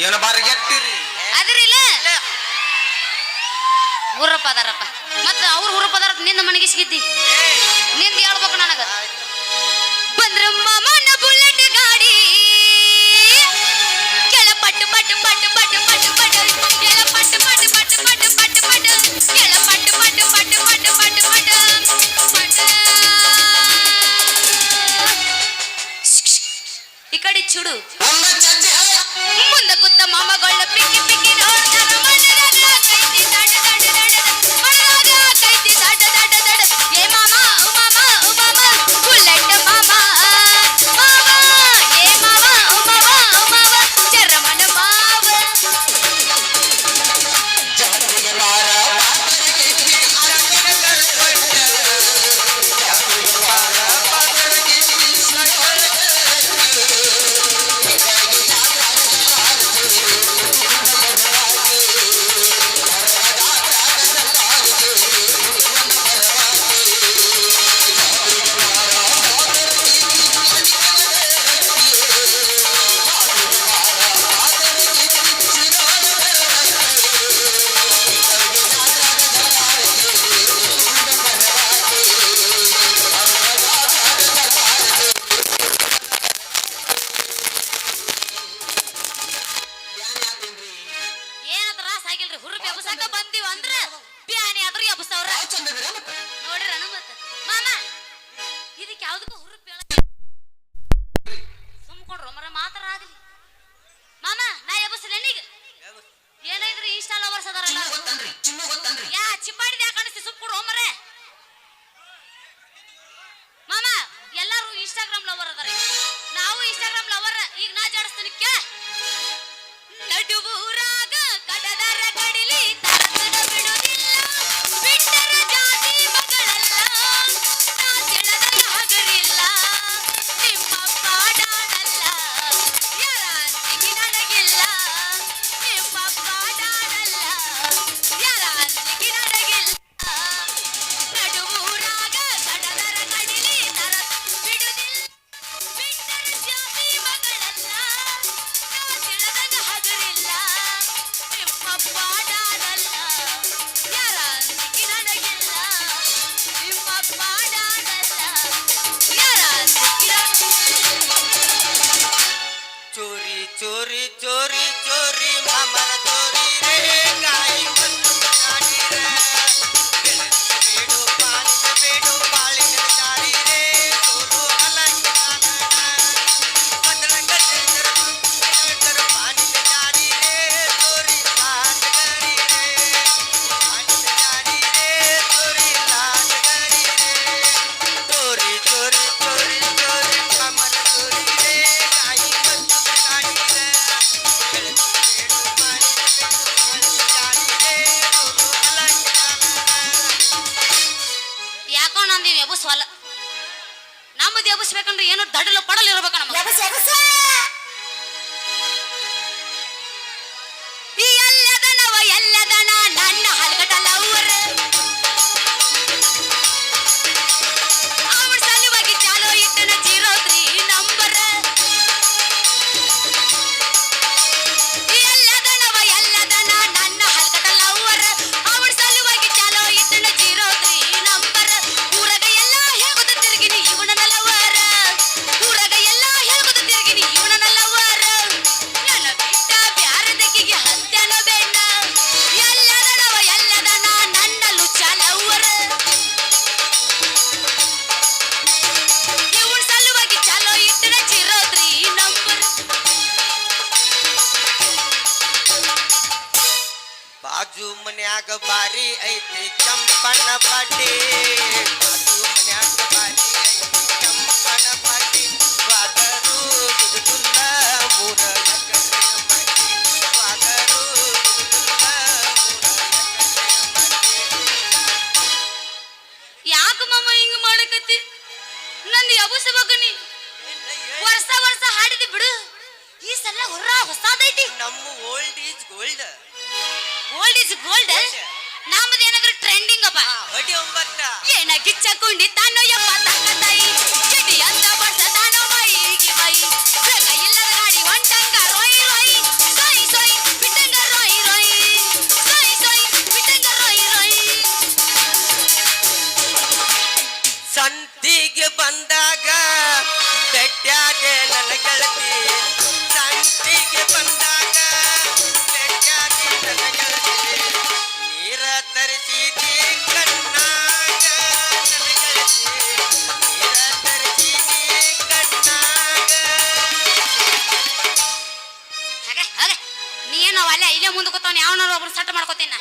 ಏನು ಬಾರಿಗೆಟ್ಟಿರಿ ಅದ್ರಿಲ್ಲ ಊರಪ್ಪ ಅದಾರಪ್ಪ ಮತ್ತೆ ಅವ್ರು ಊರಪ್ಪ ಅದಾರ ನಿಂದ ಮನೆಗೆ ಸಿಗಿದ್ದಿ ನಿಂದ ಹೇಳ್ಬೇಕು ನನಗ ಬಂದ್ರ ಮಾಮನ ಬುಲೆಟ್ ಗಾಡಿ ಕೆಳ ಪಟ್ಟು ಪಟ್ಟು ಪಟ್ಟು ಪಟ್ಟು ಪಟ್ಟು ಪಟ್ಟು ಕೆಳ ಪಟ್ಟು ಪಟ್ಟು ಪಟ್ಟು ಪಟ್ಟು ಪಟ್ಟು ಪಟ್ಟು ಕೆಳ ಪಟ್ಟು ಪಟ್ಟು ಪಟ್ಟು ಪಟ್ಟು ಪಟ್ಟು ಪಟ್ಟು ಪಟ್ಟು ಈ ಕಡೆ ಚುಡು ಮುಂದೆ ಕೂತ ಮಾಮಗಳ ಪಿಕ್ಕಿ ಪಿಕ್ಕಿ ನೋಡ್ತಾರ ಮನರಾಗ ಕೈತಿ ದಡ ದಡ ದಡ ಮನರಾಗ ಕೈತಿ ದಡ ದಡ ದಡ ಏ ಮಾಮ ಮಾಮ ಮಾಮ ಬುಲೆಟ್ ಮಾಮ ಮಾಮ ಏ ಮಾಮ ಮಾಮ ಮಾಮ ಚರಮನ ಮಾವ ಜಾತ್ರೆಗೆ ಬಾರ ನಮ್ಮದು ಎಬ್ಬಿಸ್ಬೇಕಂದ್ರೆ ಏನೋ ದಡಲು ಪಡಲು ಇರ್ಬೇಕ ನಮಗೆ ಈ ಎಲ್ಲದನವ ಎಲ್ಲದನ ನನ್ನ ಹಲ್ಗಟಲ್ಲ ಅವರ ಸಲುವಾಗಿ ಚಾಲೋ ಇಟ್ಟನ 03 ನಂಬರ್ ಈ ಎಲ್ಲದನವ ಎಲ್ಲದನ ನನ್ನ ಹಲ್ಗಟಲ್ಲ ಅವರ ಸಲುವಾಗಿ ಚಾಲೋ ಇಟ್ಟನ 03 ನಂಬರ್ ಊರಗ ಎಲ್ಲ ಹೇಗುದ ತಿರುಗಿನಿ ಇವನಲ್ಲವರ ಊರಗ ಎಲ್ಲ ಹೇಗುದ ತಿರುಗಿನಿ ಇವನಲ್ಲವರ ನನ್ನ ಬಿಟ್ಟ ಬ್ಯಾರದಕ್ಕಿಗೆ ಹತ್ಯನ ಬೆನ್ನ ಎಲ್ಲದನವ ಎಲ್ಲದನ ನನ್ನ ಲುಚಾಲವರ ಇವನ ಸಲುವಾಗಿ ಚಾಲೋ ಇಟ್ಟನ 03 ನಂಬರ್ ಬಾಜು ಮನ್ಯಾಗ ಬಾರಿ ಐತಿ ಚಂಪನ ಪಾಟಿ ಬಾಜು ಮನ್ಯಾಗ ಬಾರಿ ಐತಿ ಚಂಪನ ಪಾಟಿ ಸ್ವಾಗರು ಗುದುಗುಲ್ಲ ಮೂರ ಎಕರೆ ಮಟ್ಟಿ ಸ್ವಾಗರು ಗುದುಗುಲ್ಲ ಮೂರ ಎಕರೆ ಮಟ್ಟಿ ಯಾಕ ಮಾಮ ಹಿಂಗ ಮಾಡಕತ್ತಿ ನಂದು ಯಬುಸ ಬಗನಿ ವರ್ಷ ವರ್ಷ ಹಾಡಿದಿ ಬಿಡು ಈ ಸಲ ಹೊಸದೈತಿ ನಮ್ಮ old is gold old is gold ನಮ್ಮದು ಏನಾದ್ರೂ ಟ್ರೆಂಡಿಂಗ್ ಅಪ್ಪ ಹೊಡಿ 9 ಏನ ಗಿಚ್ಚಕೊಂಡಿ ತಾನೋ ಯಪ್ಪ ತಕ್ಕ ತಾಯಿ ಚಿಡಿ ಅಂತ ಬಡ್ಸ ತಾನೋ ಮೈಗೆ ಬೈ ಬೇಗ ಇಲ್ಲದ ಗಾಡಿ ಹೊಂಟಂಗ ರೋಯ್ ರೋಯ್ ಬಂದಾಗ ಬೆಟ್ಟಾದೆ ನನ್ನ ಗೆಳತಿ ಸಂತಿಗೆ ಬಂದಾಗ ಬೆಟ್ಟಾದೆ ನನ್ನ ಗೆಳತಿ ನೀರ ತರಿಸಿದಿ ಕಣ್ಣಾಗ ನನ್ನ ಗೆಳತಿ ನೀರ ತರಿಸಿದಿ ಕಣ್ಣಾಗ ಹಾಗೆ ನೀ ಏನು ಅಲ್ಲೇ ಇಲ್ಲೇ ಮುಂದೆ ಕೂತಾವ ಯಾವನಾರು ಒಬ್ರು ಸೆಟ್ ಮಾಡ್ಕೋತೀನ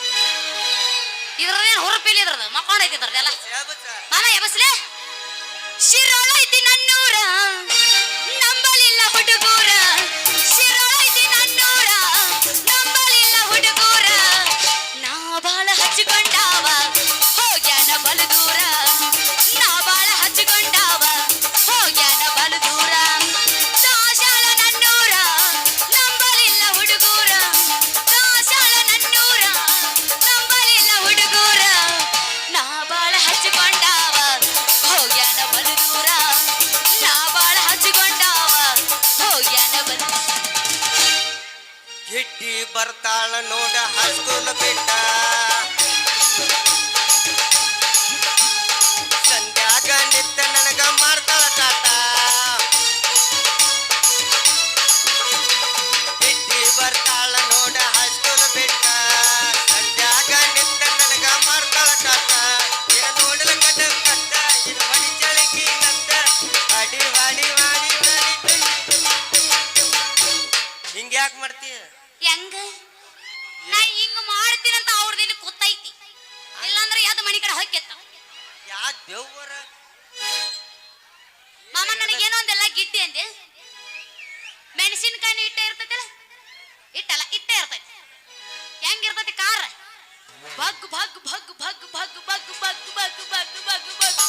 ಇದ್ರದೇನು ಹುರುಪಿಲ್ಲ ಇದ್ರದ್ದು ಮಕ್ಕೊಂಡೈತಿ ಇದ್ರದ್ದೆಲ್ಲ ಮಾಮ ಎಬಸ್ಲೆ ಶಿರೋಳೈತಿ ನನ್ನೂರ ನಂಬಲಿಲ್ಲ ಹುಡುಗೂರ ಶಿರೋಳೈತಿ ನನ್ನೂರ ನಂಬಲಿಲ್ಲ ಹುಡುಗೂರ ನಾ ಬಾಳ ಹಚ್ಚಿಕೊಂಡಾವ ಹೋಗ್ಯಾನ ಬಲು ದೂರ ನಾ ಬಾಳ ಹಚ್ಚಿಕೊಂಡಾವ ಹೋಗ್ಯಾನ ಬಲು ದೂರ ದಾಶಾಳ ನನ್ನೂರ ನಂಬಲಿಲ್ಲ ಹುಡುಗೂರ ದಾಶಾಳ ನನ್ನೂರ ನಂಬಲಿಲ್ಲ ಹುಡುಗೂರ ನಾ ಬಾಳ ಹಚ್ಚಿಕೊಂಡಾವ ಹೋಗ್ಯಾನ ಬಲು ದೂರ ನಾ ಬಾಳ ಹಚ್ಚಿಕೊಂಡಾವ ಹೋಗ್ಯಾನ ಬಲು ಗಿಡ್ಡಿ ಬರ್ತಾಳ ನೋಡ ಹೈಸ್ಕೂಲ್ ಬಿಟ್ಟ ಸಂಧ್ಯಾಗ ನಿತ್ತ ನನಗ ಮಾಡ್ತಾಳ ಕಾಟ ಗಿಡ್ಡಿ ಬರ್ತಾಳ ನೋಡ ಹೈಸ್ಕೂಲ್ ಬಿಟ್ಟ ಸಂಧ್ಯಾಗ ನಿತ್ತ ನನಗ ಮಾಡ್ತಾಳ ಕಾಟ ಇರ ನೋಡಲ ಕಟ್ಟ ಕಟ್ಟ ಇರ ಹೊಡಿ ಚಳಿಕಿ ನತ್ತ ಅಡಿ ವಾಡಿ ವಾಡಿ ವಾಡಿ ಹಿಂಗ್ಯಾಕ್ ಮಾಡ್ತೀಯ ಹೆಂಗ ನಾ ಹಿಂಗ ಮಾಡ್ತೀನಂತ ಅವ್ರದ್ದು ಇಲ್ಲಿ ಕೂತೈತಿ ಇಲ್ಲಾಂದ್ರೆ ಯಾವ್ದು ಮನಿ ಕಡೆ ಹೊಕ್ಕೆತ್ತ ಯಾ ದೇವ್ವರ ಮಾಮ ನನಗೇನೋ ಒಂದೆಲ್ಲ ಗಿಡ್ಡಿ ಅಂದೆ ಮೆಣಸಿನಕಾಯಿ ಇಟ್ಟ ಇರ್ತೈತಲ್ಲ ಇಟ್ಟಲ್ಲ ಇಟ್ಟ ಇರ್ತೈತಿ ಹೆಂಗಿರ್ತೈತಿ ಕಾರ ಬಗ್ ಬಗ್ ಬಗ್ ಬಗ್ ಬಗ್ ಬಗ್ ಬಗ್ ಬಗ್ ಬಗ್ ಬಗ್ ಬಗ್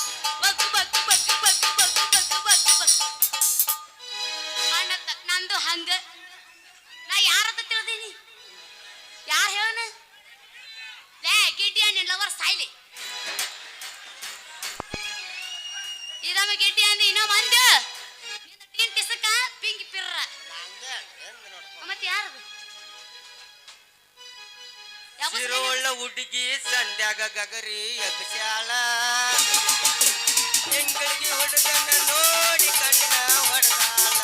ಬಗ್ ಬಗ್ ಬಗ್ ಬಗ್ ಬಗ್ ಬಗ್ ಬಗ್ ಬಗ್ ಅನ್ನತ್ತ ನಂದು ಹಂಗ ನಾ ಯಾರತ್ತ ತಿಳಿದೀನಿ ಯಾರು ಹೇಳನ ಲೇ ಗಿಡ್ಡಿ ನಿನ್ ಲವರ್ ಸಾಯ್ಲಿ ಇದಮ್ಮ ಗಿಡ್ಡಿ ಅಂದಿ ಇನ್ನೋ ಮಂದ ಟೀನ್ ಟಿಸಕ ಪಿಂಗಿ ಪಿರ್ರ ಮತ್ತೆ ಯಾರದು ಸಿರೋಳ ಹುಡುಗಿ ಸಂಧ್ಯಾಗ ಗಗರಿ ಎಬ್ಸ್ಯಾಳ ಎಂಗಳಿಗೆ ಹುಡುಗನ ನೋಡಿ ಕಣ್ಣ ಹೊಡೆದಾಳ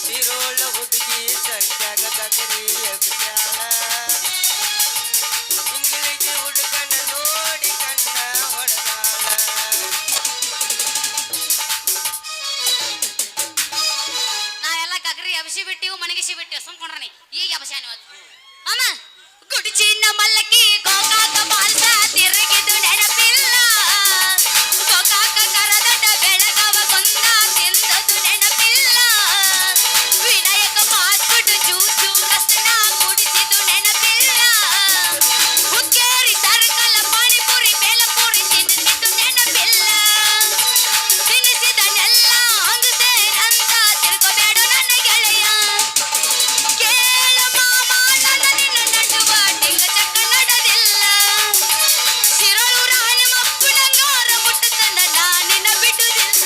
ಸಿರೋಳ ಹುಡುಗಿ ಸಂಧ್ಯಾಗ ಗಗರಿ ಎಬ್ಸ್ಯಾಳ ಎಂಗಳಿಗೆ ಹುಡುಗನ ನೋಡಿ ಕಣ್ಣ ಹೊಡೆದಾಳ ನಾವೆಲ್ಲ ಗಗರಿ ಎಬ್ಸಿ ಬಿಟ್ಟಿವು ಮನಗಿಸಿ ಬಿಟ್ಟಿವು ಸುಮ್ಕೊಂಡ್ರಿ ಈಗ ಎಬ್ಸ್ಯಾನ ಇವತ್ತು ಮಾಮ ಗುಡಿಚಿನ್ನ ಮಲ್ಲಕ್ಕಿ ಗೋಕಾಕ ಬಾಲ್ಸ ತಿರುಗಿದು ನೆನಪಿಲ್ಲ ಗೋಕಾಕ ಕರದಟ ಬೆಳಗವ ಕೊಂದ ತಿಂದದು ನೆನಪಿಲ್ಲ ವಿನಾಯಕ ಫಾಸ್ಟ್ ಫುಡ್ ಜ್ಯೂಸು ರಸನ ಕುಡಿಸಿದು ನೆನಪಿಲ್ಲ ಹುಕ್ಕೇರಿ ಸರ್ಕಲ್ ಪಾನಿಪುರಿ ಬೇಲಪುರಿ ತಿನ್ನಿಸಿದ್ದು ನೆನಪಿಲ್ಲ ತಿನ್ನಿಸಿದನೆಲ್ಲ ಹಂಗಸೇನಂತ ತಿಳ್ಕೊಬೇಡ ನನ್ನ ಗೆಳೆಯ ಕೇಳ ಮಾಮ ನನ್ನ ನಿನ್ನ ನಡುವ ಟಿಂಗ ಚಕ್ಕ ನಡದಿಲ್ಲ ಸಿರಳು ರಾಣಿ ಮಕ್ಕಳಂಗಾರ ಮುಟ್ಟತನ ನಾನಿನ ಬಿಡುದಿಲ್ಲ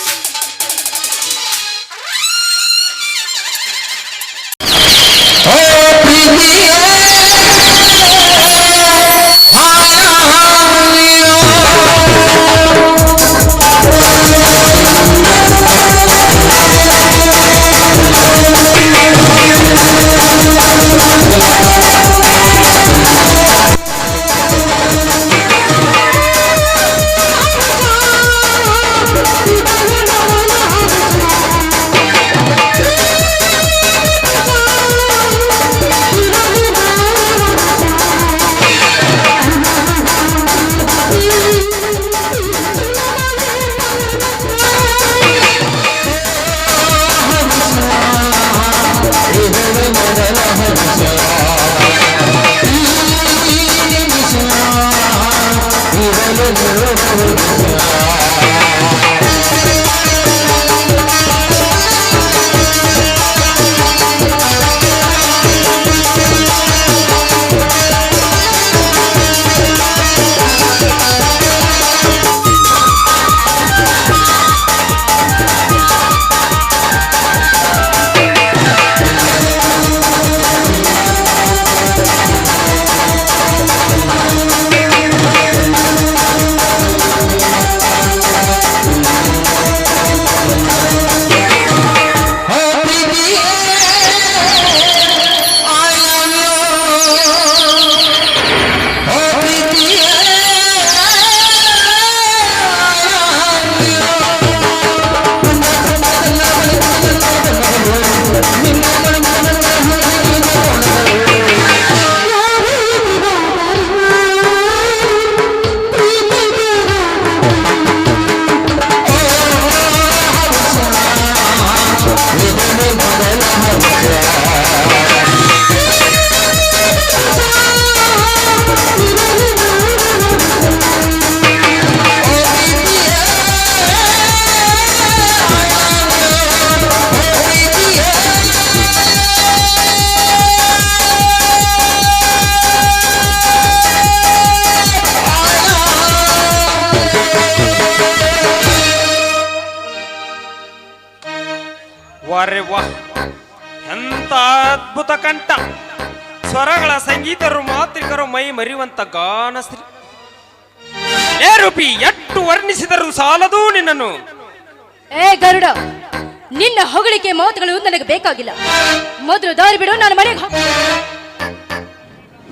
ವಾರೆ ವಾ, ಎಂತ ಅದ್ಭುತ ಕಂಠ, ಸ್ವರಗಳ ಸಂಗೀತರು ಮಾತ್ರಿಕರು ಮೈ ಮರಿಯುವಂತ ಗಾನಶ್ರೀ. ಏ ರೂಪಿ, ಎಷ್ಟು ವರ್ಣಿಸಿದರೂ ಸಾಲದು ನಿನ್ನನ್ನು. ಏ ಗರುಡ, ನಿನ್ನ ಹೊಗಳಿಕೆ ಮಾತುಗಳು ನನಗೆ ಬೇಕಾಗಿಲ್ಲ. ಮೊದಲು ದಾರಿ ಬಿಡು, ನಾನು ಮನೆಗೆ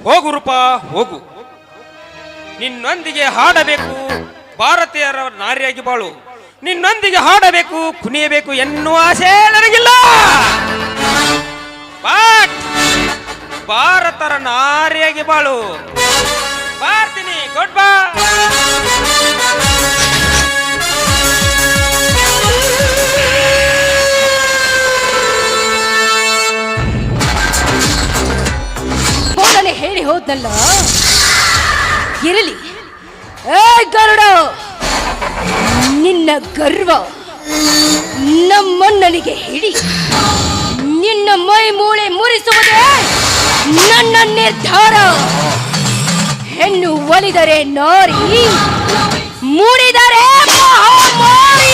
ಹೋಗು ರೂಪ, ಹೋಗು. ನಿನ್ನೊಂದಿಗೆ ಹಾಡಬೇಕು, ಭಾರತೀಯರ ನಾರಿಯಾಗಿ ಬಾಳು. ನಿನ್ನೊಂದಿಗೆ ಹಾಡಬೇಕು, ಕುಣಿಯಬೇಕು ಎನ್ನುವ ಆಸೆ ನನಗಿಲ್ಲ. ಬಟ್ ಭಾರತರ ನಾರಿಯಾಗಿ ಬಾಳು. ಬರ್ತೀನಿ, ಗುಡ್ ಬೈ. ಮೊದಲೇ ಹೇಳಿ ಹೋದ್ನಲ್ಲ, ಇರಲಿ. ಏ ಗರುಡ, ನಿನ್ನ ಗರ್ವ ನಮ್ಮಣ್ಣನಿಗೆ ಹಿಡಿ. ನಿನ್ನ ಮೈ ಮೂಳೆ ಮುರಿಸುವುದೇ ನನ್ನ ನಿರ್ಧಾರ. ಹೆಣ್ಣು ಒಲಿದರೆ ನಾರಿ, ಮೂಡಿದರೆ ಮಹಾಮಾರಿ.